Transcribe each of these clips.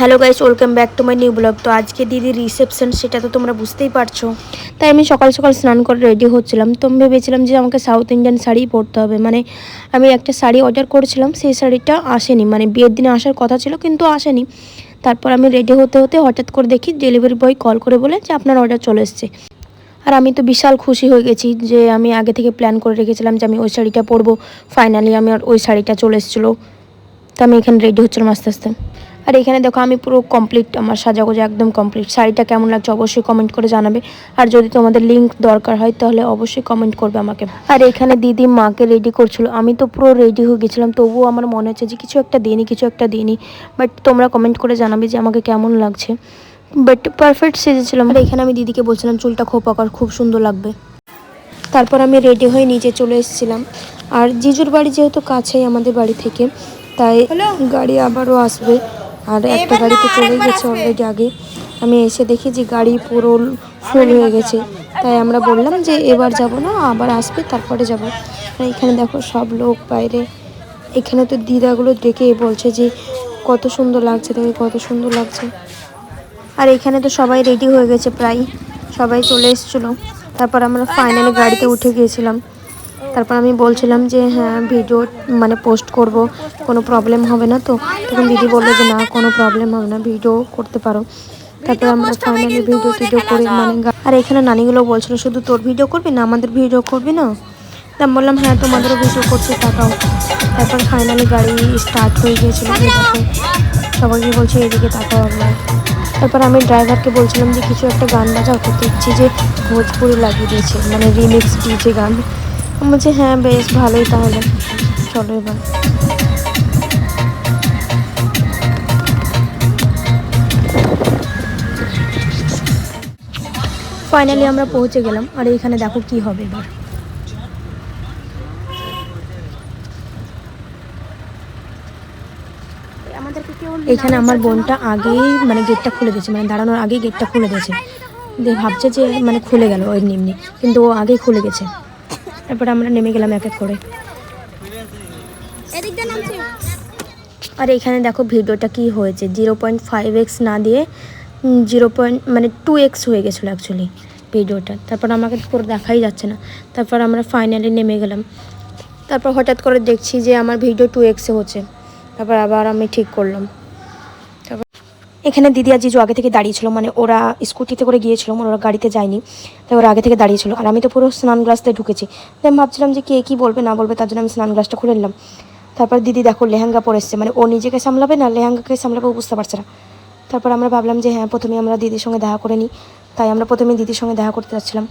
Hello guys, welcome back to my new blog. তো আজকে দিদির রিসেপশন, সেটা তো তোমরা বুঝতেই পারছো। তাই আমি সকাল সকাল স্নান করে রেডি হচ্ছিলাম। তো আমি ভেবেছিলাম যে আমাকে সাউথ ইন্ডিয়ান শাড়ি পরতে হবে। মানে আমি একটা শাড়ি অর্ডার করেছিলাম, সেই শাড়িটা আসেনি। মানে বিয়ের দিনে আসার কথা ছিল কিন্তু আসেনি। তারপর আমি রেডি হতে হতে হঠাৎ করে দেখি ডেলিভারি বয় কল করে বলে যে আপনার অর্ডার চলে এসছে। আর আমি তো বিশাল খুশি হয়ে গেছি যে আমি আগে থেকে প্ল্যান করে রেখেছিলাম যে আমি ওই শাড়িটা পরবো। ফাইনালি আমার ওই শাড়িটা চলে এসেছিলো। তো আমি এখানে রেডি হচ্ছিলাম আস্তে আস্তে। আর এখানে দেখো আমি পুরো কমপ্লিট, আমার সাজাগোজা একদম কমপ্লিট। শাড়িটা কেমন লাগছে অবশ্যই কমেন্ট করে জানাবে। আর যদি তোমাদের লিঙ্ক দরকার হয় তাহলে অবশ্যই কমেন্ট করবে আমাকে। আর এখানে দিদি মাকে রেডি করছিল, আমি তো পুরো রেডি হয়ে গেছিলাম, তবুও আমার মনে হচ্ছে যে কিছু একটা দিইনি। বাট তোমরা কমেন্ট করে জানাবে যে আমাকে কেমন লাগছে। But perfect সেজেছিলাম। আর এখানে আমি দিদিকে বলছিলাম চুলটা খোপা কর, খুব সুন্দর লাগবে। তারপর আমি রেডি হয়ে নিচে চলে এসেছিলাম। আর জিজুর বাড়ি যেহেতু কাছেই আমাদের বাড়ি থেকে, তাই গাড়ি আবারও আসবে। আর একটা গাড়ি তো চলে গেছে অলরেডি আগে। আমি এসে দেখি যে গাড়ি পুরো ফুল হয়ে গেছে। তাই আমরা বললাম যে এবার যাব না, আবার আসবে তারপরে যাব। আর এখানে দেখো সব লোক বাইরে। এখানে তো দিদাগুলো ডেকে বলছে যে কত সুন্দর লাগছে, দেখে কত সুন্দর লাগছে। আর এখানে তো সবাই রেডি হয়ে গেছে, প্রায় সবাই চলে এসেছিলো। তারপর আমরা ফাইনালি গাড়িতে উঠে গিয়েছিলাম। তারপর আমি বলছিলাম যে হ্যাঁ ভিডিও মানে পোস্ট করব, কোনো প্রবলেম হবে না তো? তখন দিদি বললো যে না, কোনো প্রবলেম হবে না, ভিডিও করতে পারো। তারপর আমরা ফাইনালি ভিডিও করে মানে আর এখানে নানিগুলো বলছিল শুধু তোর ভিডিও করবি না, আমাদের ভিডিও করবি না? তা আমি বললাম হ্যাঁ তোমাদেরও ভিডিও করতে তাকাও। তারপর ফাইনালি গাড়ি স্টার্ট হয়ে গিয়েছিল। সবাইকে বলছে এদিকে তাকাও আপনার। তারপর আমি ড্রাইভারকে বলছিলাম যে কিছু একটা গান বাজাও, তো দেখছি যে ভোজপুরি লাগিয়ে দিয়েছে, মানে রিমিক্স ডিজে গান। বলছে হ্যাঁ বেশ ভালোই, তাহলে চলো এবার। ফাইনালি আমরা পৌঁছে গেলাম। আর এইখানে দেখো কি হবে এবার। এখানে আমার বোনটা আগেই মানে গেটটা খুলে দিয়েছে, মানে দাঁড়ানোর আগেই গেটটা খুলে দিয়েছে। দিয়ে ভাবছে যে মানে খুলে গেল ওই নিম্নি, কিন্তু ও আগেই খুলে গেছে। তারপরে আমরা নেমে গেলাম এক এক করে। আর এখানে দেখো ভিডিওটা কি হয়েছে, 0.5x না দিয়ে 2x হয়ে গেছিলো অ্যাকচুয়ালি ভিডিওটা। তারপর আমাকে পুরো দেখাই যাচ্ছে না। তারপর আমরা ফাইনালি নেমে গেলাম। তারপর হঠাৎ করে দেখছি যে আমার ভিডিও 2xে হচ্ছে। তারপর আবার আমি ঠিক করলাম। তারপর এখানে দিদি আর জিজু আগে থেকে দাঁড়িয়েছিল, মানে ওরা স্কুটিতে করে গিয়েছিল, মানে ওরা গাড়িতে যায়নি, তাই ওরা আগে থেকে দাঁড়িয়েছিল। আর আমি তো পুরো স্নান গ্লাসতে ঢুকেছি। তাই আমি ভাবছিলাম যে কে কী বলবে না বলবে, তার জন্য আমি স্নান গ্লাসটা খুলে নিলাম। তারপর দিদি দেখো লেহেঙ্গা পরে এসছে, মানে ও নিজেকে সামলাবে না লেহেঙ্গাকে সামলাবে ও বুঝতে পারছে না। তারপর আমরা ভাবলাম যে হ্যাঁ প্রথমে আমরা দিদির সঙ্গে দেখা করে নিই, তাই আমরা প্রথমে দিদির সঙ্গে দেখা করতে যাচ্ছিলাম।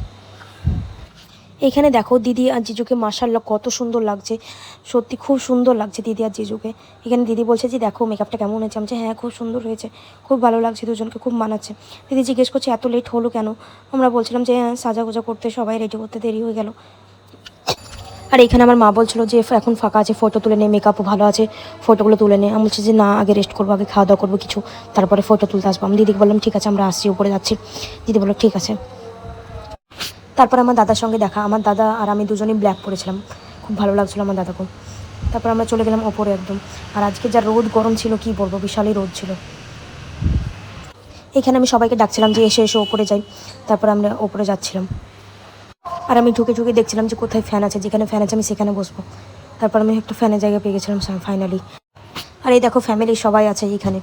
এখানে দেখো দিদি আর জিজুকে মাশাআল্লাহ কত সুন্দর লাগছে, সত্যি খুব সুন্দর লাগছে দিদি আর জিজুকে। এখানে দিদি বলছে যে দেখো মেকআপটা কেমন হয়েছে, আমি হ্যাঁ খুব সুন্দর হয়েছে, খুব ভালো লাগছে, দুজনকে খুব মানাচ্ছে। দিদি জিজ্ঞেস করছে এত লেট হলো কেন? আমরা বলছিলাম যে হ্যাঁ সাজাগোজা করতে সবাই রেডি করতে দেরি হয়ে গেল। আর এখানে আমার মা বলছিল যে এখন ফাঁকা আছে, ফটো তুলে নে, মেকআপও ভালো আছে, ফটোগুলো তুলে নে। আমি বলছি যে না, আগে রেস্ট করবো, আগে খাওয়া দাওয়া করবো কিছু, তারপরে ফটো তুলতে আসবো। আমি দিদিকে বললাম ঠিক আছে আমরা আসছি, উপরে যাচ্ছি। দিদি বললো ঠিক আছে। তারপর আমার দাদার সঙ্গে দেখা, আমার দাদা আর আমি দুজনেই ব্ল্যাক পরেছিলাম, খুব ভালো লাগছিলো আমার দাদাকে। তারপর আমরা চলে গেলাম ওপরে একদম। আর আজকে যা রোদ গরম ছিল কি বলবো, বিশালই রোদ ছিল। এখানে আমি সবাইকে ডাকছিলাম যে এসে ওপরে যাই। তারপর আমরা ওপরে যাচ্ছিলাম। আর আমি ঢুকে দেখছিলাম যে কোথায় ফ্যান আছে, যেখানে ফ্যান আছে আমি সেখানে বসবো। তারপর আমি একটা ফ্যানের জায়গা পেয়ে গেছিলাম ফাইনালি। আর এই দেখো ফ্যামিলি সবাই আছে এইখানে।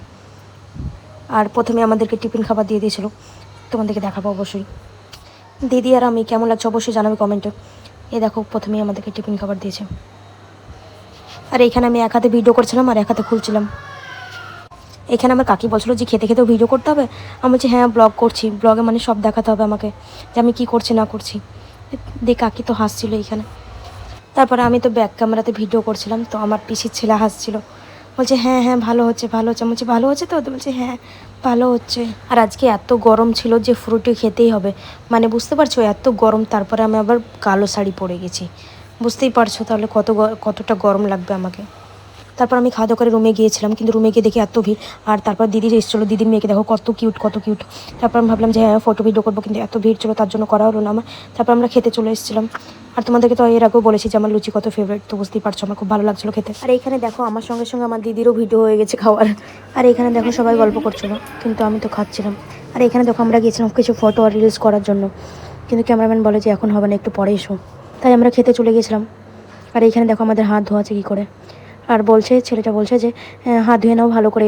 আর প্রথমে আমাদেরকে টিফিন খাবার দিয়ে দিয়েছিল, তোমাদেরকে দেখাবো অবশ্যই। দিদি আর আমি কেমন লাগছে অবশ্যই জানাবে কমেন্টে। এই দেখো প্রথমেই আমাদেরকে টিফিন খাবার দিয়েছে। আর এইখানে আমি এক হাতে ভিডিও করছিলাম আর এক হাতে খুলছিলাম। এখানে আমার কাকি বলছিল যে খেতে খেতেও ভিডিও করতে হবে। আমি বলছি হ্যাঁ ব্লগ করছি, ব্লগে মানে সব দেখাতে হবে আমাকে, যে আমি কী করছি না করছি। দিয়ে কাকি তো হাসছিল এইখানে। তারপরে আমি তো ব্যাক ক্যামেরাতে ভিডিও করছিলাম, তো আমার পিসির ছেলে হাসছিল, বলছে হ্যাঁ হ্যাঁ ভালো হচ্ছে ভালো হচ্ছে। আমি বলছি ভালো হচ্ছে তো? বলছে হ্যাঁ ভালো হচ্ছে। আর আজকে এত গরম ছিল যে ফ্রুটি খেতেই হবে, মানে বুঝতে পারছো এত গরম। তারপরে আমি আবার কালো শাড়ি পরে গেছি, বুঝতেই পারছো তাহলে কতটা গরম লাগবে আমাকে। তারপর আমি খাওয়া দাওয়া করে রুমে গিয়েছিলাম, কিন্তু রুমে গিয়ে দেখি এত ভিড়। আর তারপর দিদি এসেছিলো, দিদির মেয়েকে দেখো কত কিউট। তারপর আমি ভাবলাম যে হ্যাঁ ফটো ভিডিও করবো, কিন্তু এত ভিড় ছিল তার জন্য করা হলো না আমার। তারপর আমরা খেতে চলে এসেছিলাম। আর তোমাদেরকে তো এর আগেও বলেছি যে আমার লুচি কত ফেভারিট, তো বুঝতেই পারছো আমার খুব ভালো লাগছিলো খেতে। আর এইখানে দেখো আমার সঙ্গে সঙ্গে আমার দিদিরও ভিডিও হয়ে গেছে খাওয়ার। আর এখানে দেখো সবাই গল্প করছিল, কিন্তু আমি তো খাচ্ছিলাম। আর এখানে দেখো আমরা গিয়েছিলাম কিছু ফটো আর রিলস করার জন্য, কিন্তু ক্যামেরাম্যান বলে যে এখন হবে না, একটু পরে এসো। তাই আমরা খেতে চলে গেছিলাম। আর এইখানে দেখো আমাদের হাত ধোয়াছে কী করে। আর বলছে ছেলেটা বলছে যে হাত ধুয়ে নাও ভালো করে,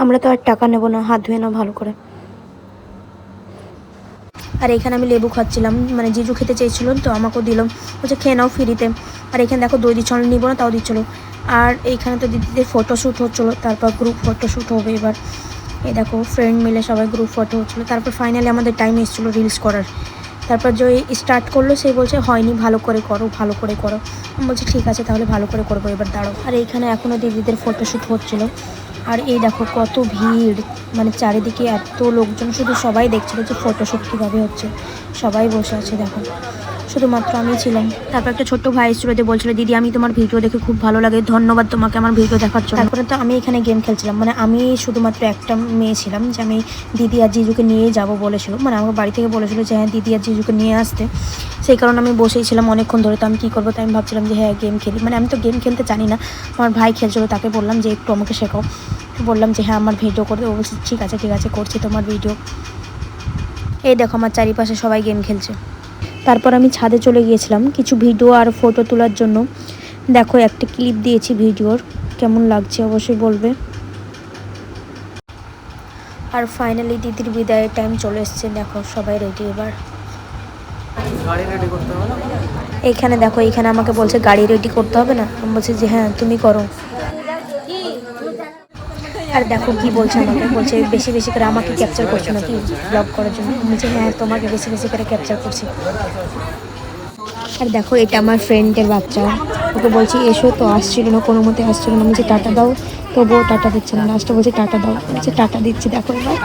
আমরা তো আর টাকা নেবো না, হাত ধুয়ে নাও ভালো করে। আর এখানে আমি লেবু খাচ্ছিলাম, মানে জিজু খেতে চেয়েছিল তো আমাকেও দিলাম, বলছে খেয়ে নাও ফ্রিতে। আর এখানে দেখো দই দিচ্ছিল, নিবো না তাও দিচ্ছিলো। আর এইখানে তো দিদিদের ফটোশ্যুট হচ্ছিলো, তারপর গ্রুপ ফটোশ্যুট হবে এবার। এই দেখো ফ্রেন্ড মিলে সবাই গ্রুপ ফটো হচ্ছিলো। তারপর ফাইনালি আমাদের টাইম এসেছিলো রিলস করার। তারপর যে স্টার্ট করলো সে বলছে হয়নি, ভালো করে করো, ভালো করে করো। আমি বলছি ঠিক আছে তাহলে ভালো করে করবো, এবার দাঁড়াও। আর এইখানে এখনও দিদিদের ফটোশ্যুট হচ্ছিলো। আর এই দেখো কত ভিড়, মানে চারিদিকে এত লোকজন, শুধু সবাই দেখছিল যে ফটোশ্যুট কীভাবে হচ্ছে। সবাই বসে আছে দেখো, শুধুমাত্র আমি ছিলাম। তারপর একটা ছোট্ট ভাই এসেছিল, যে বলছিল দিদি আমি তোমার ভিডিও দেখে খুব ভালো লাগে, ধন্যবাদ তোমাকে আমার ভিডিও দেখার জন্য। তারপরে তো আমি এখানে গেম খেলছিলাম, মানে আমি শুধুমাত্র একটা মেয়ে ছিলাম, যে আমি দিদি আর জিজুকে নিয়ে যাব বলেছিল, মানে আমার বাড়ি থেকে বলেছিল যে হ্যাঁ দিদি আর জিজুকে নিয়ে আসতে। সেই কারণে আমি বসেই ছিলাম অনেকক্ষণ ধরে। তো আমি কী করবো, তাই আমি ভাবছিলাম যে হ্যাঁ গেম খেলি, মানে আমি তো গেম খেলতে জানি না, আমার ভাই খেলছিল, তাকে বললাম যে একটু আমাকে শেখাও। বললাম যে হ্যাঁ আমার ভিডিও করতে, ও বলছে ঠিক আছে করছি তোমার ভিডিও। এই দেখো আমার চারিপাশে সবাই গেম খেলছে। তারপর আমি ছাদে চলে গিয়েছিলাম কিছু ভিডিও আর ফটো তোলার জন্য। দেখো একটা ক্লিপ দিয়েছি ভিডিওর, কেমন লাগছে অবশ্যই বলবে। আর ফাইনালি দিদির বিদায়ের টাইম চলে এসছে, দেখো সবাই রেডি এবার। এইখানে দেখো, এইখানে আমাকে বলছে গাড়ি রেডি করতে হবে না, আমি বলছি যে হ্যাঁ তুমি করো। আর দেখো কি বলছে আমাকে, বলছে বেশি বেশি করে আমাকে ক্যাপচার করছো নাকি ব্লগ করার জন্য। আমি বলছি হ্যাঁ তোমাকে বেশি বেশি করে ক্যাপচার করছি। আর দেখো এটা আমার ফ্রেন্ডের বাচ্চা, ওকে বলছি এসো, তো আসছিল না, কোনো মতে আসছিল না। আমি বলছি টাটা দাও, তবুও টাটা দিচ্ছে না, লাস্টে বলছে টাটা দাও, বলছে টাটা দিচ্ছি। দেখো এবার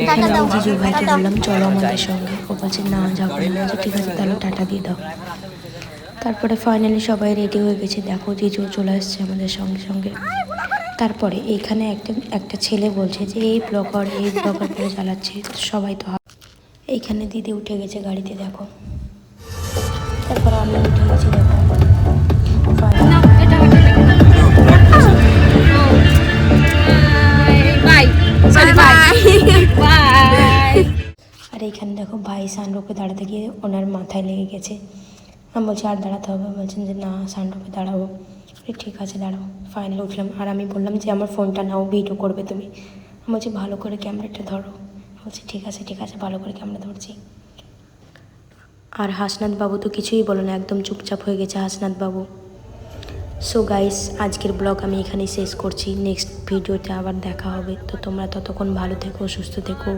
এখানে আমি জিজু ভাইকে বললাম চলো আমাদের সঙ্গে, ও বলছে না যাবো না। বলছে ঠিক আছে তাহলে টাটা দিয়ে দাও। তারপরে ফাইনালি সবাই রেডি হয়ে গেছে, দেখো জিজু চলে আসছে আমাদের সঙ্গে সঙ্গে। তারপরে এইখানে একটা ছেলে বলছে যে এই ব্লগার করে চালাচ্ছে সবাই, তো এইখানে দিদি উঠে গেছে গাড়িতে দেখো। তারপর আমি উঠে গেছি দেখো। আর এইখানে দেখো ভাই সানরূপে দাঁড়াতে গিয়ে ওনার মাথায় লেগে গেছে। আমি বলছি আর দাঁড়াতে হবে, বলছেন যে না সানরূপে দাঁড়াবো। ঠিক আছে দাঁড়াও। ফাইনালি উঠলাম, আর আমি বললাম যে আমার ফোনটা নাও, ভিডিও করবে তুমি। আমি বলছি ভালো করে ক্যামেরাটা ধরো। বলছি ঠিক আছে ভালো করে ক্যামেরা ধরছি। আর হাসনাত বাবু তো কিছুই বলো না, একদম চুপচাপ হয়ে গেছে হাসনাত বাবু। সো গাইস আজকের ব্লগ আমি এখানেই শেষ করছি, নেক্সট ভিডিওতে আবার দেখা হবে। তো তোমরা ততক্ষণ ভালো থেকো, সুস্থ থেকো।